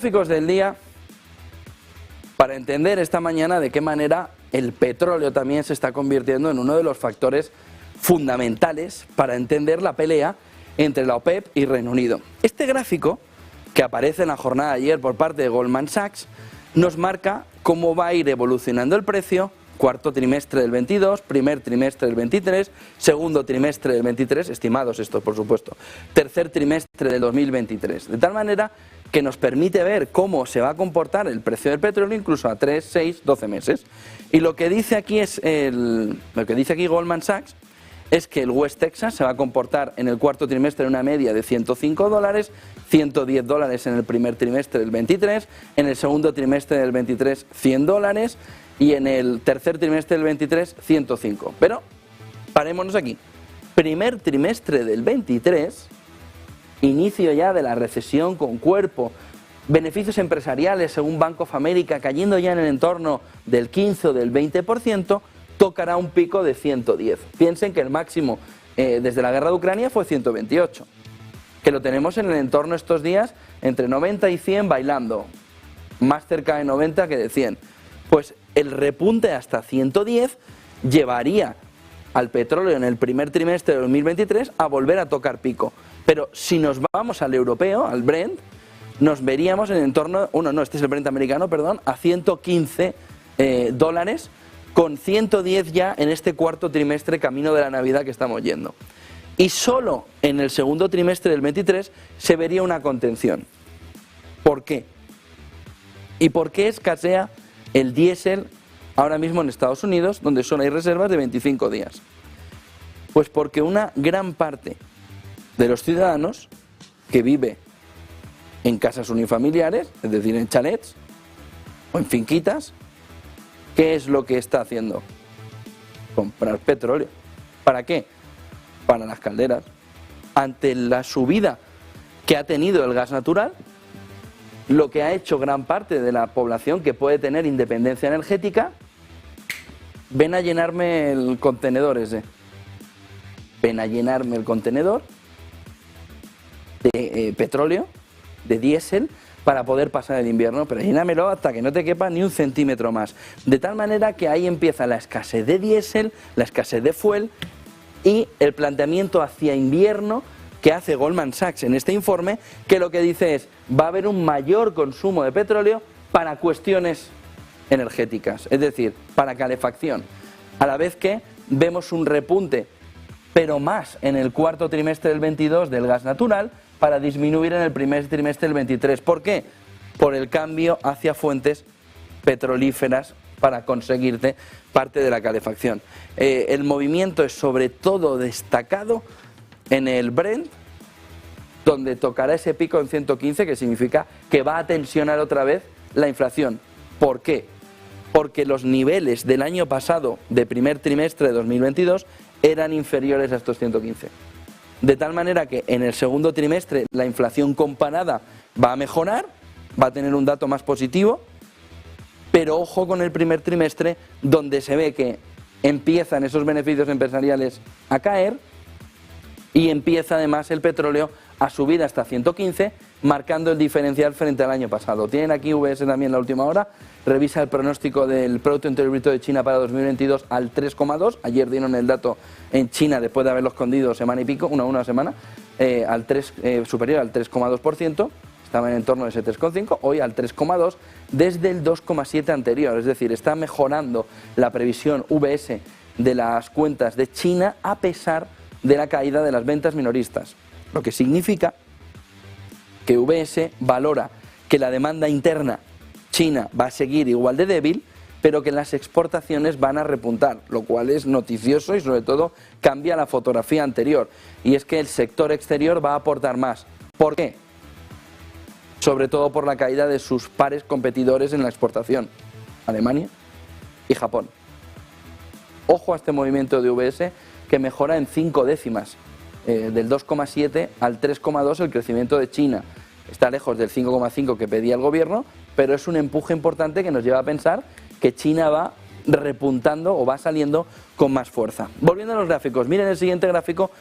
Gráficos del día para entender esta mañana de qué manera el petróleo también se está convirtiendo en uno de los factores fundamentales para entender la pelea entre la OPEP y Reino Unido. Este gráfico, que aparece en la jornada de ayer por parte de Goldman Sachs, nos marca cómo va a ir evolucionando el precio, cuarto trimestre del 22, primer trimestre del 23, segundo trimestre del 23, estimados estos por supuesto, tercer trimestre del 2023, de tal manera que nos permite ver cómo se va a comportar el precio del petróleo incluso a 3, 6, 12 meses. Y lo que dice aquí Goldman Sachs es que el West Texas se va a comportar en el cuarto trimestre en una media de $105, $110 en el primer trimestre del 23, en el segundo trimestre del 23 $100 y en el tercer trimestre del 23 105. Pero parémonos aquí. Primer trimestre del 23, inicio ya de la recesión con cuerpo, beneficios empresariales según Bank of America cayendo ya en el entorno del 15 o del 20%, tocará un pico de 110. Piensen que el máximo desde la guerra de Ucrania fue 128, que lo tenemos en el entorno estos días entre 90 y 100 bailando, más cerca de 90 que de 100. Pues el repunte hasta 110 llevaría al petróleo en el primer trimestre de 2023 a volver a tocar pico. Pero si nos vamos al europeo, al Brent, nos veríamos en el entorno, este es el Brent americano, perdón, a 115 dólares, con 110 ya en este cuarto trimestre camino de la Navidad que estamos yendo. Y solo en el segundo trimestre del 23 se vería una contención. ¿Por qué? ¿Y por qué escasea el diésel ahora mismo en Estados Unidos, donde solo hay reservas de 25 días? Pues porque una gran parte de los ciudadanos que vive en casas unifamiliares, es decir, en chalets o en finquitas, ¿qué es lo que está haciendo? Comprar petróleo. ¿Para qué? Para las calderas. Ante la subida que ha tenido el gas natural, lo que ha hecho gran parte de la población que puede tener independencia energética, ven a llenarme el contenedor ese. Ven a llenarme el contenedor de petróleo, de diésel, para poder pasar el invierno, pero llénamelo hasta que no te quepa ni un centímetro más. De tal manera que ahí empieza la escasez de diésel, la escasez de fuel y el planteamiento hacia invierno que hace Goldman Sachs en este informe, que lo que dice es, va a haber un mayor consumo de petróleo para cuestiones energéticas, es decir, para calefacción, a la vez que vemos un repunte, pero más en el cuarto trimestre del 22 del gas natural, para disminuir en el primer trimestre del 23. ¿Por qué? Por el cambio hacia fuentes petrolíferas para conseguirte parte de la calefacción. El movimiento es sobre todo destacado en el Brent, donde tocará ese pico en 115, que significa que va a tensionar otra vez la inflación. ¿Por qué? Porque los niveles del año pasado, de primer trimestre de 2022, eran inferiores a estos 115. De tal manera que en el segundo trimestre la inflación comparada va a mejorar, va a tener un dato más positivo, pero ojo con el primer trimestre, donde se ve que empiezan esos beneficios empresariales a caer y empieza además el petróleo a subir hasta 115, marcando el diferencial frente al año pasado. Tienen aquí UBS también la última hora, revisa el pronóstico del Producto Interior Bruto de China para 2022 al 3,2, ayer dieron el dato en China después de haberlo escondido semana y pico, una semana, superior al 3,2%, estaba en el entorno de ese 3,5, hoy al 3,2 desde el 2,7 anterior, es decir, está mejorando la previsión UBS de las cuentas de China a pesar de la caída de las ventas minoristas, lo que significa que UBS valora que la demanda interna china va a seguir igual de débil, pero que las exportaciones van a repuntar, lo cual es noticioso y sobre todo cambia la fotografía anterior, y es que el sector exterior va a aportar más. ¿Por qué? Sobre todo por la caída de sus pares competidores en la exportación, Alemania y Japón. Ojo a este movimiento de UBS que mejora en 5 décimas, del 2,7 al 3,2 el crecimiento de China. Está lejos del 5,5 que pedía el gobierno, pero es un empuje importante que nos lleva a pensar que China va repuntando o va saliendo con más fuerza. Volviendo a los gráficos, miren el siguiente gráfico